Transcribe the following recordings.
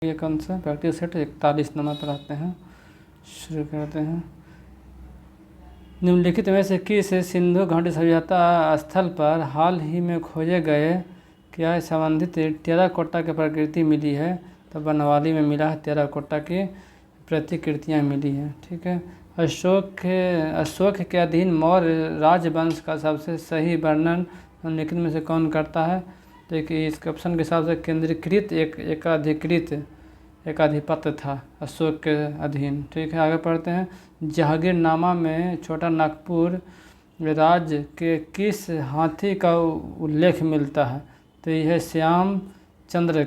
ये कौन सा प्रैक्टिस सेट 41 नंबर पर आते हैं। शुरू करते हैं। निम्नलिखित में से किस सिंधु घाटी सभ्यता स्थल पर हाल ही में खोजे गए क्या संबंधित टेराकोटा की प्रकृति मिली है? तो बनवाली में मिला है, टेराकोटा की प्रतिकृतियाँ मिली हैं। ठीक है। अशोक के अधीन मौर्य राजवंश का सबसे सही वर्णन निम्नलिखित में से कौन करता है? देखिए इसके ऑप्शन के हिसाब से केंद्रीकृत एकाधिपत्य था अशोक के अधीन। ठीक है, आगे पढ़ते हैं। जहांगीरनामा में छोटा नागपुर राज्य के किस हाथी का उल्लेख मिलता है? तो यह श्यामचंद्र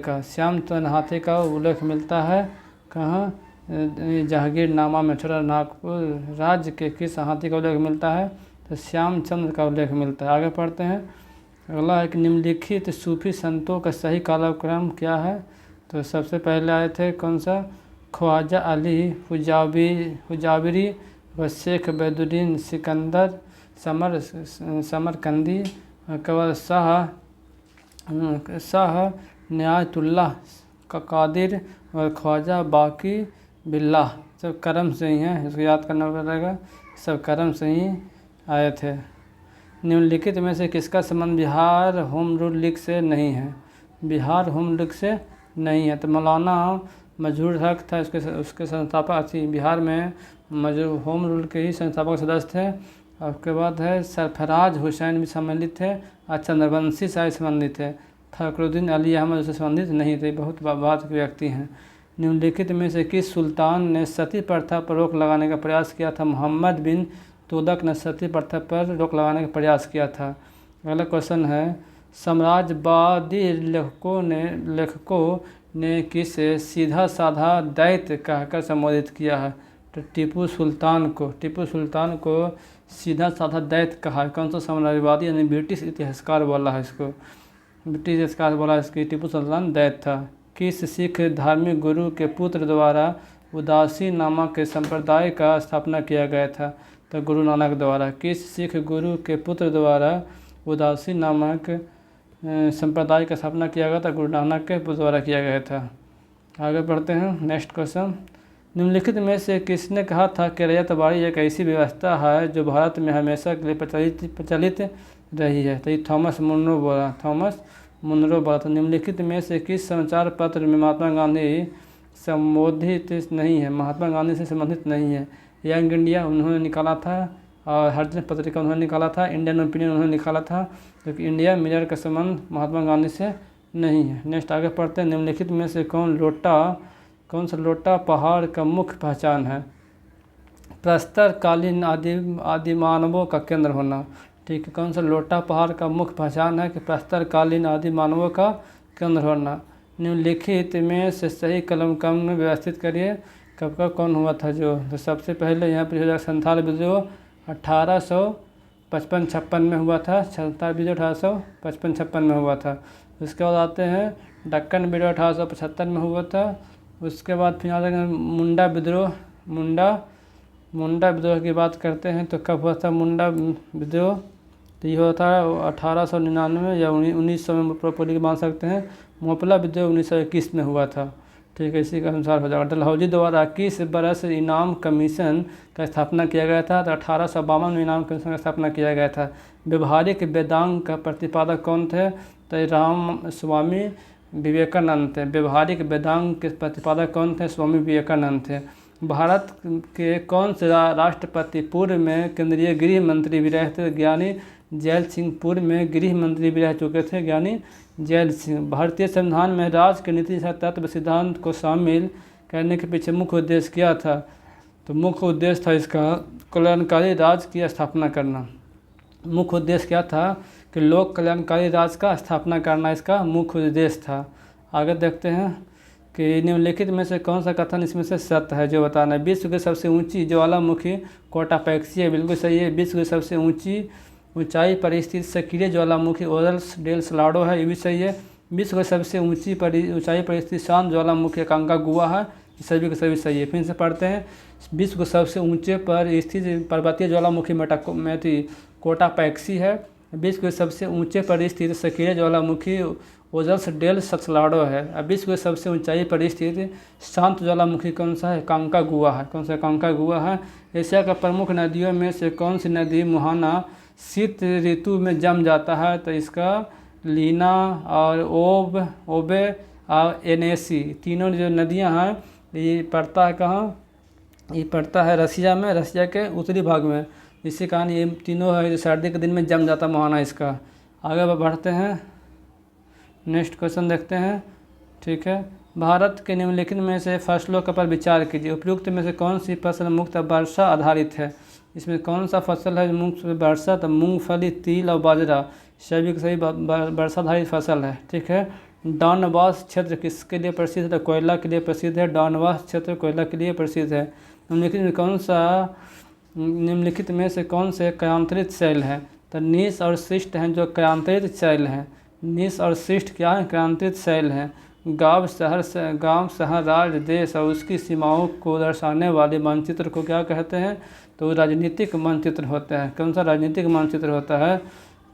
हाथी का उल्लेख मिलता है। कहाँ? जहांगीरनामा में छोटा नागपुर राज्य के किस हाथी का उल्लेख मिलता है? तो श्यामचंद्र का उल्लेख मिलता है। आगे पढ़ते हैं। अगला है कि निम्नलिखित सूफी संतों का सही कालक्रम क्या है? तो सबसे पहले आए थे कौन सा? ख्वाजा अली हुजाबिरी व शेख बैदुद्दीन सिकंदर समरकंदी, केवल शाह नियातुल्लाह कादिर और ख्वाजा बाकी बिल्लाह। सब करम से ही हैं, इसको याद करना पड़ेगा। सब करम से ही आए थे। निम्नलिखित में से किसका संबंध बिहार होम रूल लीग से नहीं है? बिहार होम लीग से नहीं है तो मौलाना मजहूर हक था उसके संस्थापक थी। बिहार में होम रूल के ही संस्थापक सदस्य थे। और उसके बाद है सरफराज हुसैन भी सम्मिलित थे और चंद्रवंशी शायद संबंधित थे। फखरुद्दीन अली अहमद उससे संबंधित नहीं थे। बहुत बाद के व्यक्ति हैं। निम्नलिखित में से किस सुल्तान ने सती प्रथा पर रोक लगाने का प्रयास किया था? मोहम्मद बिन तुगलक ने सती प्रथा पर रोक लगाने का प्रयास किया था। अगला क्वेश्चन है साम्राज्यवादी लेखकों ने किसे सीधा साधा दैत्य कहकर संबोधित किया है? तो टीपू सुल्तान को सीधा साधा दैत्य कहा है। कौन सा साम्राज्यवादी यानी ब्रिटिश इतिहासकार बोला है इसको? ब्रिटिश इतिहासकार बोला इसकी टीपू सुल्तान दैत्य था। किस सिख धार्मिक गुरु के पुत्र द्वारा उदासी नामक संप्रदाय का स्थापना किया गया था? तो गुरु नानक द्वारा। किस सिख गुरु के पुत्र द्वारा उदासी नामक संप्रदाय का स्थापना किया गया था? गुरु नानक के पुत्र द्वारा किया गया था। आगे बढ़ते हैं। Next question. निम्नलिखित में से किसने कहा था कि रैयतबाड़ी एक ऐसी व्यवस्था है जो भारत में हमेशा के लिए प्रचलित रही है? तो ये थॉमस मुनरो बोला था। निम्नलिखित में से किस समाचार पत्र में महात्मा गांधी संबोधित नहीं है? महात्मा गांधी से संबंधित नहीं है। यंग इंडिया उन्होंने निकाला था और हरिजन पत्रिका उन्होंने निकाला था। इंडियन ओपिनियन उन्होंने निकाला था। क्योंकि इंडिया मिरर का संबंध महात्मा गांधी से नहीं है। नेक्स्ट आगे पढ़ते हैं। निम्नलिखित में से कौन सा लोटा पहाड़ का मुख्य पहचान है? प्रस्तरकालीन आदिमानवों का केंद्र होना। ठीक है, कौन सा लोटा पहाड़ का मुख्य पहचान है? कि प्रस्तरकालीन आदिमानवों का केंद्र होना। निम्नलिखित में से सही क्रम में व्यवस्थित करिए। कब कौन हुआ था जो? तो सबसे पहले यहाँ पर हो जाएगा संथाल विद्रोह 1855-56 में हुआ था। संथाल विद्रोह 1855-56 में हुआ था। उसके बाद आते हैं दक्कन विद्रोह 1875 में हुआ था। उसके बाद फिर आ जाएगा मुंडा विद्रोह की बात करते हैं तो कब हुआ था मुंडा विद्रोह? तो ये हुआ था 1899 या 1900 में प्रॉपर्ली मान सकते हैं। मोपला विद्रोह 1921 में हुआ था। ठीक है, इसी के अनुसार हो जाएगा। डलहौजी द्वारा किस बरस इनाम कमीशन का स्थापना किया गया था? तो 1852 में इनाम कमीशन का स्थापना किया गया था। व्यवहारिक वेदांग का प्रतिपादक कौन थे? तो राम स्वामी विवेकानंद थे। व्यवहारिक वेदांग के प्रतिपादक कौन थे? स्वामी विवेकानंद थे। भारत के कौन से राष्ट्रपति पूर्व में केंद्रीय गृह मंत्री भी रहे थे? ज्ञानी जैल सिंह पूर्व में गृह मंत्री भी रह चुके थे, ज्ञानी जैल सिंह। भारतीय संविधान में राज के नीति तत्व सिद्धांत को शामिल करने के पीछे मुख्य उद्देश्य क्या था? तो मुख्य उद्देश्य था इसका कल्याणकारी राज की स्थापना करना। मुख्य उद्देश्य क्या था? कि लोक कल्याणकारी राज का स्थापना करना इसका मुख्य उद्देश्य था। आगे देखते हैं कि निम्नलिखित में से कौन सा कथन इसमें से सत्य है जो बताना है। विश्व की सबसे ऊंची ज्वालामुखी कोटापैक्सी है, बिल्कुल सही है। विश्व की सबसे ऊंचाई पर स्थित सक्रिय ज्वालामुखी ओरल्स डेल सलाडो है, ये भी सही है। विश्व की सबसे ऊंचाई पर स्थित शांत ज्वालामुखी अकांकागुआ है, सभी के सभी सही है। फिर से पढ़ते हैं। विश्व के सबसे ऊंचे पर स्थित पर्वतीय ज्वालामुखी कोटापैक्सी है। विश्व के सबसे ऊंचे पर स्थित सक्रिय ज्वालामुखी ओजस डेल ससलाडो है। अब विश्व के सबसे ऊंचाई पर स्थित शांत ज्वालामुखी कौन सा है? कांकागुआ है। कौन सा? कांकागुआ है। एशिया का प्रमुख नदियों में से कौन सी नदी मुहाना शीत ऋतु में जम जाता है? तो इसका लीना और ओबे और एनेसी तीनों जो नदियां हैं ये पड़ता है कहाँ? ये पड़ता है रसिया में, रसिया के उत्तरी भाग में। इसी कारण ये तीनों है जो सर्दी के दिन में जम जाता मुहाना इसका। आगे बढ़ते हैं, नेक्स्ट क्वेश्चन देखते हैं। ठीक है, भारत के निम्नलिखित में से फसलों का पर विचार कीजिए। उपयुक्त में से कौन सी फसल मुख्यतः वर्षा आधारित है? इसमें कौन सा फसल है मुख्य वर्षा? तो मूंगफली, तिल और बाजरा सभी के सभी वर्षा आधारित फसल है। ठीक है, डॉनबास क्षेत्र किसके लिए प्रसिद्ध है? तो कोयला के लिए प्रसिद्ध है। डॉनबास क्षेत्र कोयला के लिए प्रसिद्ध है। निम्नलिखित में से कौन से क्रांतरित शैल हैं? तो नीस और शिष्ट हैं जो क्रांतरित शैल हैं। नीस और शिष्ट क्या है? क्रांतरित शैल हैं। गांव, शहर, राज्य, देश और उसकी सीमाओं को दर्शाने वाले मानचित्र को क्या कहते हैं? तो राजनीतिक मानचित्र होता है। कौन सा? राजनीतिक मानचित्र होता है।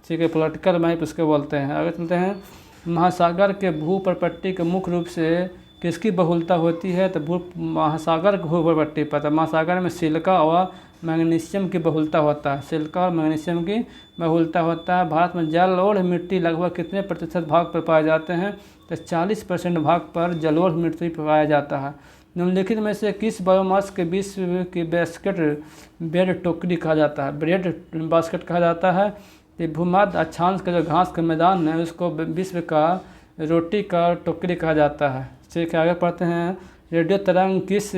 ठीक है, पॉलिटिकल मैप उसके बोलते हैं। आगे चलते हैं, महासागर के भूप्रपट्टी के मुख्य रूप से किसकी बहुलता होती है? तो महासागर के भूप्रपट्टी पर, महासागर में सिलिका और मैग्नीशियम की बहुलता होता है। सिलिका और मैग्नीशियम की बहुलता होता है। भारत में जलोढ़ मिट्टी लगभग कितने प्रतिशत भाग पर पाए जाते हैं? तो 40% भाग पर जलोढ़ मिट्टी पाया जाता है। निम्नलिखित में से किस बायोमास के विश्व की बास्केट ब्रेड टोकरी कहा जाता है? ब्रेड बास्केट कहा जाता है। ये भूमध्य अक्षांश का जो घास का मैदान है उसको विश्व का रोटी का टोकरी कहा जाता है। ठीक है, आगे पढ़ते हैं, रेडियो तरंग किस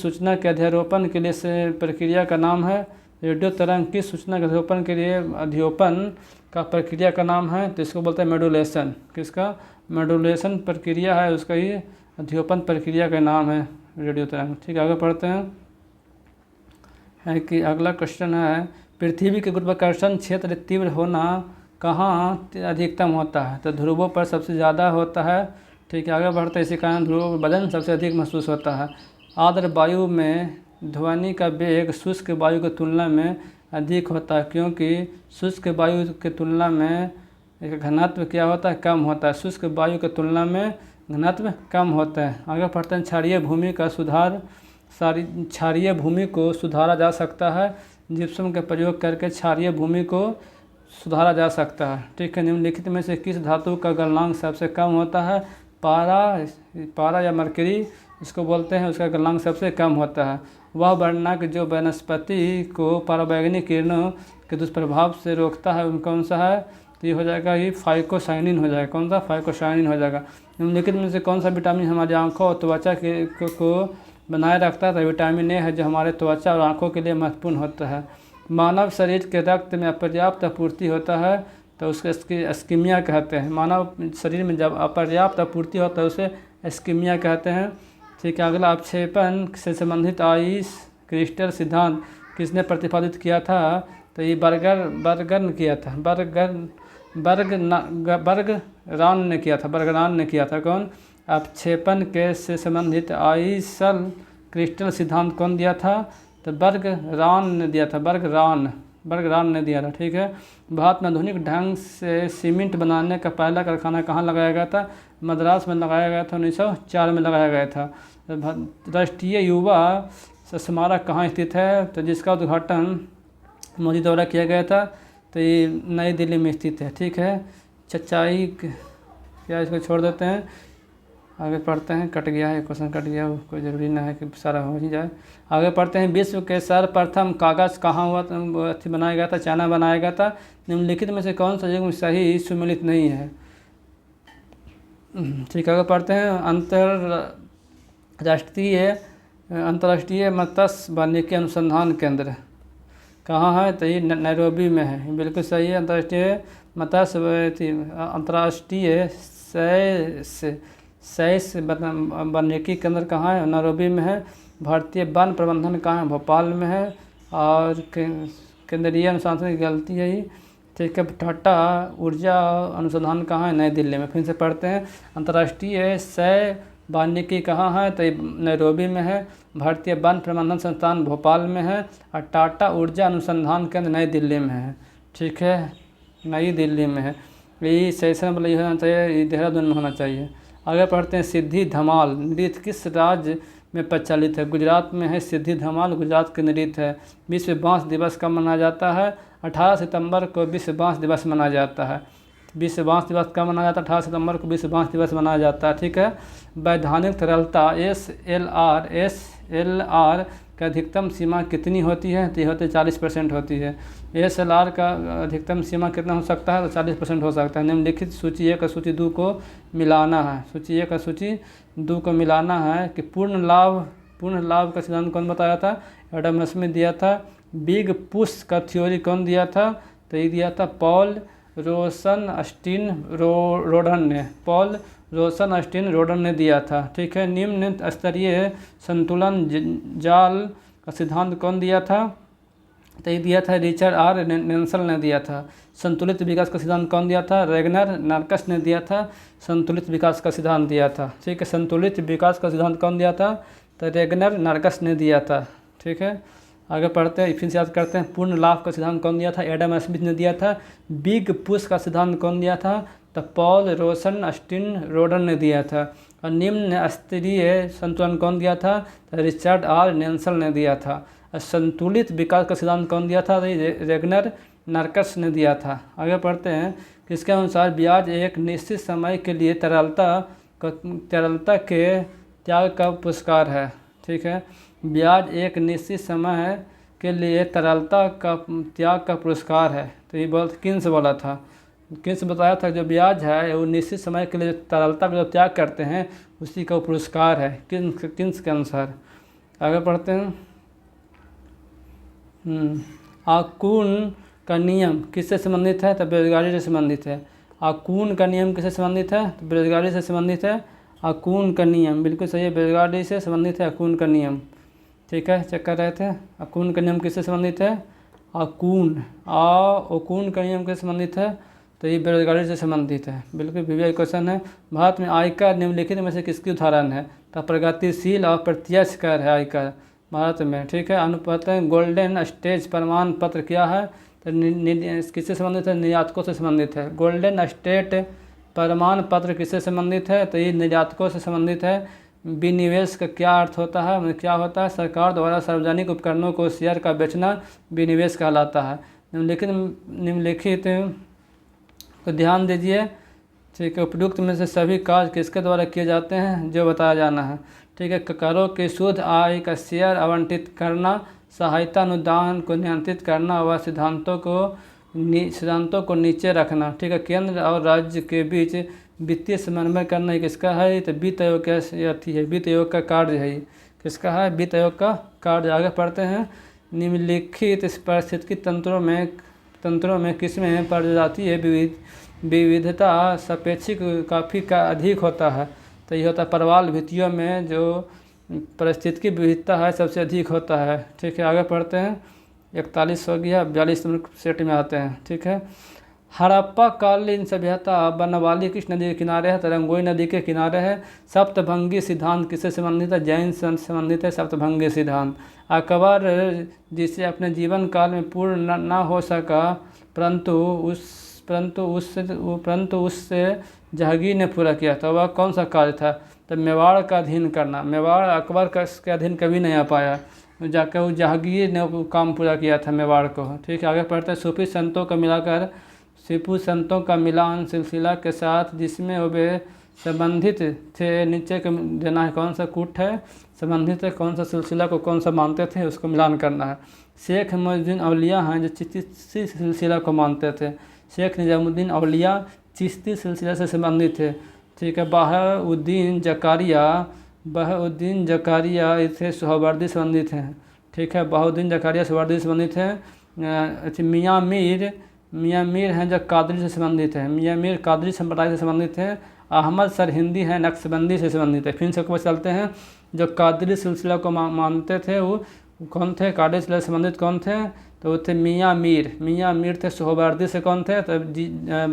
सूचना के अध्यारोपण के लिए से प्रक्रिया का नाम है? रेडियो तरंग किस सूचना के अध्यारोपण के लिए अध्यारोपण का प्रक्रिया का नाम है? तो इसको बोलते हैं मॉड्यूलेशन। किसका? मॉड्यूलेशन प्रक्रिया है, उसका ही अध्यारोपण प्रक्रिया का नाम है रेडियो तरंग। ठीक है, आगे पढ़ते हैं कि अगला क्वेश्चन है, पृथ्वी के गुरुत्वाकर्षण क्षेत्र तीव्र होना कहाँ अधिकतम होता है? तो ध्रुवों पर सबसे ज़्यादा होता है। ठीक है, आगे बढ़ते हैं, इसी कारण ध्रुवों पर वजन सबसे अधिक महसूस होता है। आर्द्र वायु में ध्वनि का वेग शुष्क वायु की तुलना में अधिक होता है, क्योंकि शुष्क वायु की तुलना में घनत्व क्या होता है? कम होता है। शुष्क वायु की तुलना में घनत्व कम होता है। आगे पढ़ते हैं, क्षारीय भूमि को सुधारा जा सकता है। जिप्सम का प्रयोग करके क्षारीय भूमि को सुधारा जा सकता है। ठीक है, निम्नलिखित में से किस धातु का गलनांक सबसे कम होता है? पारा या मरकरी इसको बोलते हैं, उसका गलनांक सबसे कम होता है। वह वर्णक जो वनस्पति को पराबैंगनी किरणों के दुष्प्रभाव से रोकता है उन कौन सा है? तो ये हो जाएगा, ये फाइकोसाइनिन हो जाएगा। कौन सा? फाइकोसाइनिन हो जाएगा। निम्नलिखित में से कौन सा विटामिन हमारी आँखों और त्वचा को बनाए रखता है? तो विटामिन ए है जो हमारे त्वचा और आँखों के लिए महत्वपूर्ण होता है। मानव शरीर के रक्त में अपर्याप्त आपूर्ति होता है तो उसको इस्कीमिया कहते हैं। मानव शरीर में जब अपर्याप्त आपूर्ति होता है उसे इस्कीमिया कहते हैं। ठीक है, अगला, अवक्षेपण से संबंधित आइस क्रिस्टल सिद्धांत किसने प्रतिपादित किया था? तो ये बर्गरान ने किया था। बर्गरान ने किया था। कौन? अवक्षेपण के से संबंधित आइसल क्रिस्टल सिद्धांत कौन दिया था? तो बर्गरान ने दिया था। बर्गरान ने दिया था। ठीक है, भारत में आधुनिक ढंग से सीमेंट बनाने का पहला कारखाना कहाँ लगाया गया था? मद्रास में लगाया गया था। 1904 में लगाया गया था। राष्ट्रीय युवा स्मारक कहाँ स्थित है? तो जिसका उद्घाटन मोदी द्वारा किया गया था, तो ये नई दिल्ली में स्थित है। ठीक है, सच्चाई क्या, इसको छोड़ देते हैं, आगे पढ़ते हैं। कट गया है, क्वेश्चन कट गया, कोई ज़रूरी ना है कि सारा हो ही जाए। आगे पढ़ते हैं, विश्व के सर्वप्रथम कागज़ कहाँ हुआ बनाया गया था? चाइना बनाया गया था। निम्नलिखित में से कौन सा युग्म सही सुमेलित नहीं है? ठीक है, आगे पढ़ते हैं, अंतर्राष्ट्रीय मत्स्य वानिकी अनुसंधान केंद्र कहाँ है? तो ये नैरोबी में है। बिल्कुल सही है। अंतर्राष्ट्रीय सैस वानिकी केंद्र कहाँ है? नैरोबी में है। भारतीय वन प्रबंधन कहाँ है? भोपाल में है। और केंद्रीय अनुसंधान की गलती है ये। ठीक है, टाटा ऊर्जा अनुसंधान कहाँ है? नई दिल्ली में। फिर से पढ़ते हैं, अंतर्राष्ट्रीय सह वानिकी कहाँ है? तो नैरोबी में है। भारतीय वन प्रबंधन संस्थान भोपाल में है। और टाटा ऊर्जा अनुसंधान केंद्र नई दिल्ली में है। ठीक है, नई दिल्ली में है। यही सेशन मतलब ये होना चाहिए, ये देहरादून में होना चाहिए। आगे पढ़ते हैं, सिद्धि धमाल नृत्य किस राज्य में प्रचलित है? गुजरात में है सिद्धि धमाल, गुजरात के नृत्य है। विश्व बांस दिवस कब मनाया जाता है? 18 सितंबर को विश्व बांस दिवस मनाया जाता है। विश्व बांस दिवस कब मनाया जाता है? 18 सितंबर को विश्व बांस दिवस मनाया जाता है। ठीक है। वैधानिक तरलता SLR की अधिकतम सीमा कितनी होती है? तो ये होती है 40% होती है। SLR का अधिकतम सीमा कितना हो सकता है? तो 40% हो सकता है। निम्नलिखित सूची 1 और सूची 2 को मिलाना है। सूची 1 और सूची 2 को मिलाना है कि पूर्ण लाभ का सिद्धांत कौन बताया था? एडम स्मिथ दिया था। बिग पुश का थ्योरी कौन दिया था? तो ये दिया था पॉल रोसनस्टीन रोडन ने दिया था। ठीक है। निम्न स्तरीय संतुलन जाल का सिद्धांत कौन दिया था? तो ये दिया था रिचर्ड आर नेल्सन ने दिया था। संतुलित विकास का सिद्धांत कौन दिया था? रेगनर नार्कस ने दिया था। संतुलित विकास का सिद्धांत दिया था। ठीक है। संतुलित विकास का सिद्धांत कौन दिया था? तो रेगनर नार्कस ने दिया था। ठीक है। आगे पढ़ते हैं, फिर से याद करते हैं। पूर्ण लाभ का सिद्धांत कौन दिया था? एडम स्मिथ ने दिया था। बिग पुश का सिद्धांत कौन दिया था? तो पॉल रोसनस्टीन रोडन ने दिया था। और निम्न स्तरीय संतुलन कौन दिया था? तो रिचर्ड आर नेल्सन ने दिया था। और संतुलित विकास का सिद्धांत कौन दिया था? तो रेगनर नार्कस ने दिया था। आगे पढ़ते हैं कि इसके अनुसार ब्याज एक निश्चित समय के लिए तरलता के त्याग का पुरस्कार है। ठीक है। ब्याज एक निश्चित समय के लिए तरलता का त्याग का पुरस्कार है। तो ये किन्स बोला था? किन्स बताया था जो ब्याज है वो निश्चित समय के लिए तरलता का जो त्याग करते हैं उसी का पुरस्कार है, किन्स के अनुसार। आगे पढ़ते हैं। आकुन का नियम किससे संबंधित है? तो बेरोजगारी से संबंधित है। आकुन का नियम किससे संबंधित है? तो बेरोजगारी से संबंधित है। आकुन का नियम बिल्कुल सही है, बेरोजगारी से संबंधित है आकुन का नियम। ठीक है। चेक कर रहे थे। आकुन का नियम किससे संबंधित है? आकुन का नियम किससे संबंधित है? तो ये बेरोजगारी से संबंधित है। बिल्कुल वीवीआई क्वेश्चन है। भारत में आयकर निम्नलिखित में से किसकी उदाहरण है? तो प्रगतिशील और प्रत्यक्ष कर है आयकर भारत में। ठीक है। अनुपात गोल्डन स्टेज प्रमाण पत्र क्या है? तो किससे संबंधित है? निर्यातकों से संबंधित है। गोल्डन स्टेट प्रमाण पत्र किससे संबंधित है? तो ये निर्यातकों से संबंधित है। विनिवेश का क्या अर्थ होता है? क्या होता है? सरकार द्वारा सार्वजनिक उपकरणों को शेयर का बेचना विनिवेश कहलाता है। निम्नलिखित को ध्यान दीजिए। ठीक है। उपयुक्त में से सभी कार्य किसके द्वारा किए जाते हैं? जो बताया जाना है। ठीक है। करों की शुद्ध आय का शेयर आवंटित करना, सहायता अनुदान को नियंत्रित करना व सिद्धांतों को नीचे रखना। ठीक है। केंद्र और राज्य के बीच वित्तीय समन्वय करना ये किसका है? तो वित्त आयोग का अथी है, वित्त आयोग का कार्य है। किसका है? वित्त आयोग का कार्य। आगे पढ़ते हैं। निम्नलिखित पारिस्थितिकी तंत्रों में किसमें पाई जाती है विविधता सापेक्षिक काफ़ी का अधिक होता है? तो ये होता है प्रवाल भित्तियों में जो पारिस्थितिकी विविधता है सबसे अधिक होता है। ठीक है। आगे पढ़ते हैं। 41 हो गया, 42 नंबर सेट में आते हैं। ठीक है। हड़प्पा कालीन सभ्यता बनवाली किस नदी के किनारे है? तो रंगोई नदी के किनारे है। सप्तभंगी सिद्धांत किससे संबंधित है? जैन से संबंधित है सप्तभंगी सिद्धांत। अकबर जिसे अपने जीवन काल में पूर्ण न हो सका परंतु उससे जहांगीर ने पूरा किया था, वह कौन सा कार्य था? तो मेवाड़ का अधीन करना। मेवाड़ अकबर का के अधीन कभी नहीं आ पाया, जाकर वो जहांगीर ने वो काम पूरा किया था मेवाड़ को। ठीक है। आगे पढ़ते हैं। सूफी संतों का मिलान सिलसिला के साथ जिसमें वे संबंधित थे, नीचे के देना है कौन सा कूट है? संबंधित है कौन सा सिलसिला को कौन सा मानते थे उसको मिलान करना है। शेख निजामुद्दीन औलिया हैं जो चिश्ती सिलसिला को मानते थे। शेख निजामुद्दीन औलिया चिश्ती सिलसिला से संबंधित थे। ठीक है। बहाउद्दीन जकारिया इसे सोहरावर्दी संबंधित हैं। ठीक है। बहाउद्दीन जकारिया सोहरावर्दी संबंधित हैं। मियाँ मीर हैं जो कादरी से संबंधित हैं। मियाँ मीर कादरी संप्रदाय से संबंधित हैं। अहमद सरहिंदी हैं नक्शबंदी से संबंधित है। फिर से ऊपर चलते हैं। जो कादरी सिलसिला को मानते थे वो कौन थे? कादरी सिलसिला से संबंधित कौन थे? तो वो थे मियाँ मीर थे। सोहरावर्दी से कौन थे? तो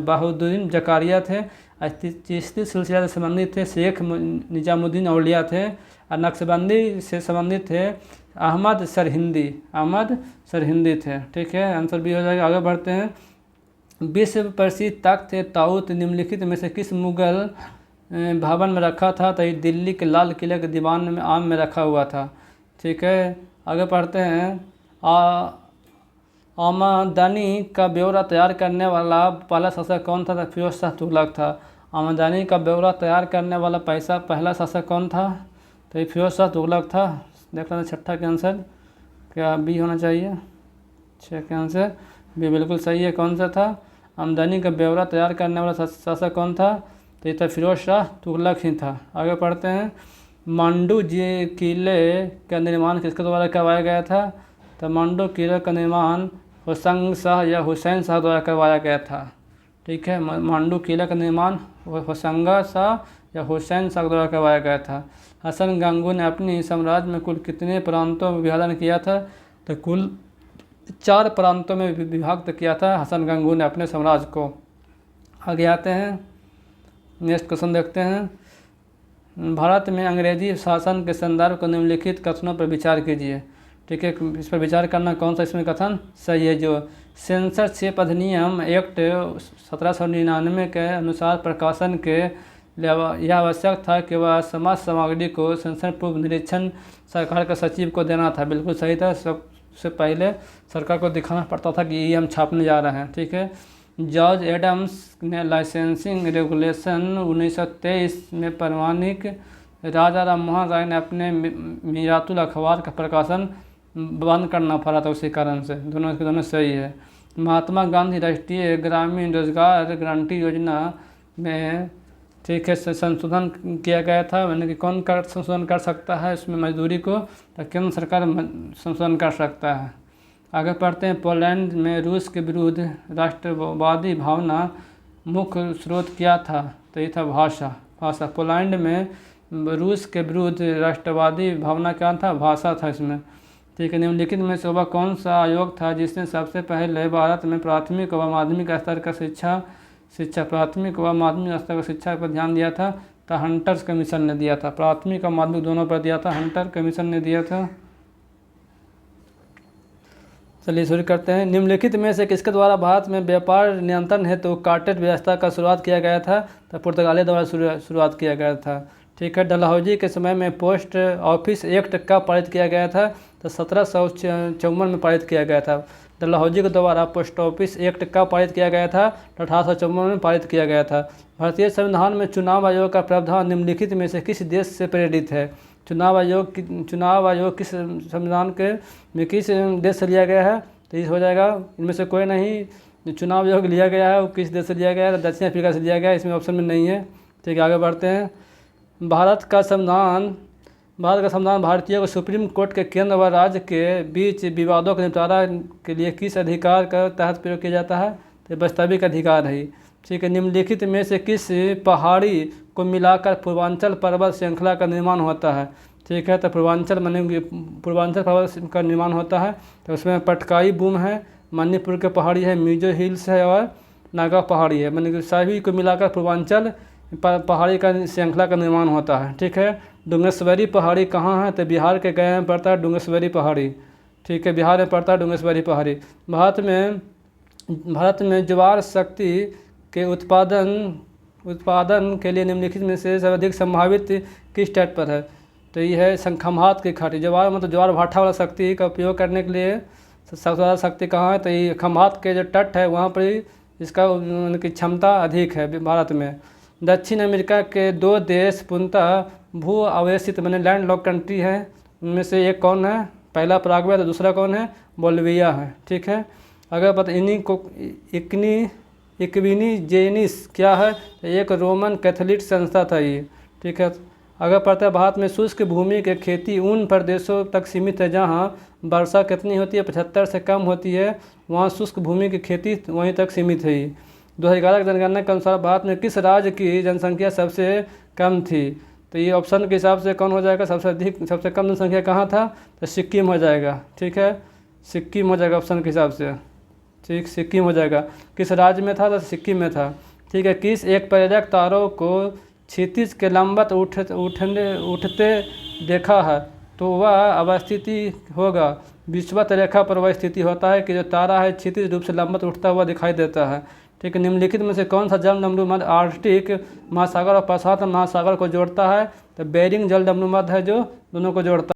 बहाउद्दीन जकारिया थे। चिश्ती सिलसिला से संबंधित थे शेख निजामुद्दीन औलिया थे। और नक्शबंदी से संबंधित थे अहमद सरहिंदी थे। ठीक है। आंसर भी हो जाएगा। आगे बढ़ते हैं। विश्व प्रसिद्ध तख्त ताऊत निम्नलिखित में से किस मुगल भवन में रखा था? तो ये दिल्ली के लाल किले के दीवान में आम में रखा हुआ था। ठीक है, आगे पढ़ते हैं। आमदनी का ब्यौरा तैयार करने वाला पहला शासक कौन था? तो फिरोज शाह तुगलक था। आमदनी का ब्यौरा तैयार करने वाला पहला शासक कौन था? तो ये फिरोज शाह तुगलक था। देख लेते छठा के आंसर क्या बी होना चाहिए? छः के आंसर बी बिल्कुल सही है। कौन सा था? आमदनी का ब्यौरा तैयार करने वाला शासक कौन था? तो ये था फिरोज शाह तुगलक ही था। आगे पढ़ते हैं। मांडू जी किले का निर्माण किसके द्वारा करवाया गया था? तो मांडू किले का निर्माण होशंग शाह या हुसैन शाह द्वारा करवाया गया था। ठीक है, मांडू किले का निर्माण होशंगा शाह या हुसैन शाह द्वारा करवाया गया था। हसन गंगू ने अपनी साम्राज्य में कुल कितने प्रांतों में विभाजन किया था? तो कुल 4 प्रांतों में विभक्त किया था हसन गंगू ने अपने साम्राज्य को। आगे आते हैं, नेक्स्ट क्वेश्चन देखते हैं। भारत में अंग्रेजी शासन के संदर्भ को निम्नलिखित कथनों पर विचार कीजिए। ठीक है, इस पर विचार करना कौन सा इसमें कथन सही है? जो सेंसरशिप अधिनियम एक्ट 1799 के अनुसार प्रकाशन के यह आवश्यक था कि वह समाज सामग्री को सेंसर पूर्व निरीक्षण सरकार के सचिव को देना था। बिल्कुल सही था। सबसे पहले सरकार को दिखाना पड़ता था कि ये हम छापने जा रहे हैं। ठीक है, जॉर्ज एडम्स ने लाइसेंसिंग रेगुलेशन 1923 में प्रमाणिक राजा राम मोहन राय ने अपने मीरातुल अखबार का प्रकाशन बंद करना पड़ा था उसी कारण से। दोनों सही है। महात्मा गांधी राष्ट्रीय ग्रामीण रोजगार गारंटी योजना में ठीक है संशोधन किया गया था। यानी कि कौन कर संशोधन कर सकता है इसमें मजदूरी को? तो केंद्र सरकार संशोधन कर सकता है। आगे पढ़ते हैं। पोलैंड में रूस के विरुद्ध राष्ट्रवादी भावना मुख्य स्रोत क्या था? तो ये था भाषा। पोलैंड में रूस के विरुद्ध राष्ट्रवादी भावना क्या था? भाषा था इसमें। ठीक है, निम्नलिखित में से वह कौन सा आयोग था जिसने सबसे पहले भारत में प्राथमिक व माध्यमिक स्तर का शिक्षा प्राथमिक व माध्यमिक स्तर का शिक्षा पर ध्यान दिया था? तो हंटर्स कमीशन ने दिया था। प्राथमिक और माध्यमिक दोनों पर दिया था, हंटर कमीशन ने दिया था। चलिए शुरू करते हैं। निम्नलिखित में से किसके द्वारा भारत में व्यापार नियंत्रण हेतु कार्टेट व्यवस्था का शुरुआत किया गया था? तो पुर्तगाली द्वारा शुरुआत किया गया था। ठीक है, डलहौजी के समय में पोस्ट ऑफिस एक्ट कब पारित किया गया था? तो 1754 में पारित किया गया था। डलहौजी के द्वारा पोस्ट ऑफिस एक्ट कब पारित किया गया था? तो 1854 में पारित किया गया था। भारतीय संविधान में चुनाव आयोग का प्रावधान निम्नलिखित में से किस देश से प्रेरित है? चुनाव आयोग किस संविधान में किस देश से लिया गया है? तो ये हो जाएगा इनमें से कोई नहीं। जो चुनाव आयोग लिया गया है वो किस देश से लिया गया है? तो दक्षिण अफ्रीका से लिया गया है। इसमें ऑप्शन में नहीं है। ठीक है, आगे बढ़ते हैं। भारत का संविधान भारतीय को सुप्रीम कोर्ट के केंद्र व राज्य के बीच विवादों के निपटारा के लिए किस अधिकार का तहत प्रयोग किया जाता है? तो वास्तविक अधिकार है। ठीक है, निम्नलिखित में से किस पहाड़ी को मिलाकर पूर्वांचल पर्वत श्रृंखला का निर्माण होता है? ठीक है, तो पूर्वांचल पर्वत का निर्माण होता है। तो उसमें पटकाई बूम है, मणिपुर के पहाड़ी है, मिजो हिल्स है और नागा पहाड़ी है। मतलब सभी को मिलाकर पूर्वांचल पहाड़ी का श्रृंखला का निर्माण होता है। ठीक है, डुंगेश्वरी पहाड़ी कहाँ है? तो बिहार के गया में पड़ता है डुंगेश्वरी पहाड़ी। ठीक है, बिहार में पड़ता है डुंगेश्वरी पहाड़ी। भारत में ज्वार शक्ति के उत्पादन के लिए निम्नलिखित में से सर्वाधिक संभावित किस तट पर है? तो ये है खम्हात की घाटी। ज्वार भाटा वाला शक्ति का उपयोग करने के लिए सबसे ज़्यादा शक्ति कहाँ है? तो ये खम्हात के जो तट है वहाँ पर इसका उनकी क्षमता अधिक है भारत में। दक्षिण अमेरिका के 2 देश पूर्णतः भू अवस्थित लैंड लॉक कंट्री है। उनमें से एक कौन है? पहला पराग्वे, तो दूसरा कौन है? बोलिविया है। ठीक है, अगर पता इक्विनीजेनिस क्या है? तो एक रोमन कैथोलिक संस्था था ये। ठीक है, अगर पता है भारत में शुष्क भूमि की खेती उन प्रदेशों तक सीमित है जहाँ वर्षा कितनी होती है? 75 से कम होती है, वहाँ शुष्क भूमि की खेती वहीं तक सीमित है। 2011 की जनगणना के अनुसार भारत में किस राज्य की जनसंख्या सबसे कम थी? तो ये ऑप्शन के हिसाब से कौन हो जाएगा? सबसे कम जनसंख्या कहाँ था? तो सिक्किम हो जाएगा। ठीक है, सिक्किम हो जाएगा ऑप्शन के हिसाब से। ठीक, सिक्किम हो जाएगा। किस राज्य में था? तो सिक्किम में था। ठीक है, किस एक पर्यटक तारों को क्षितिज के लंबवत उठते देखा है? तो वह अवस्थिति होगा। विषुवत रेखा पर वह स्थिति होता है कि जो तारा है क्षितिज रूप से लंबवत उठता हुआ दिखाई देता है। ठीक है। निम्नलिखित में से कौन सा जल नमूनामध्य आर्कटिक महासागर और प्रशांत महासागर को जोड़ता है? तो बेरिंग जल नमूनामध्य है जो दोनों को जोड़ता है।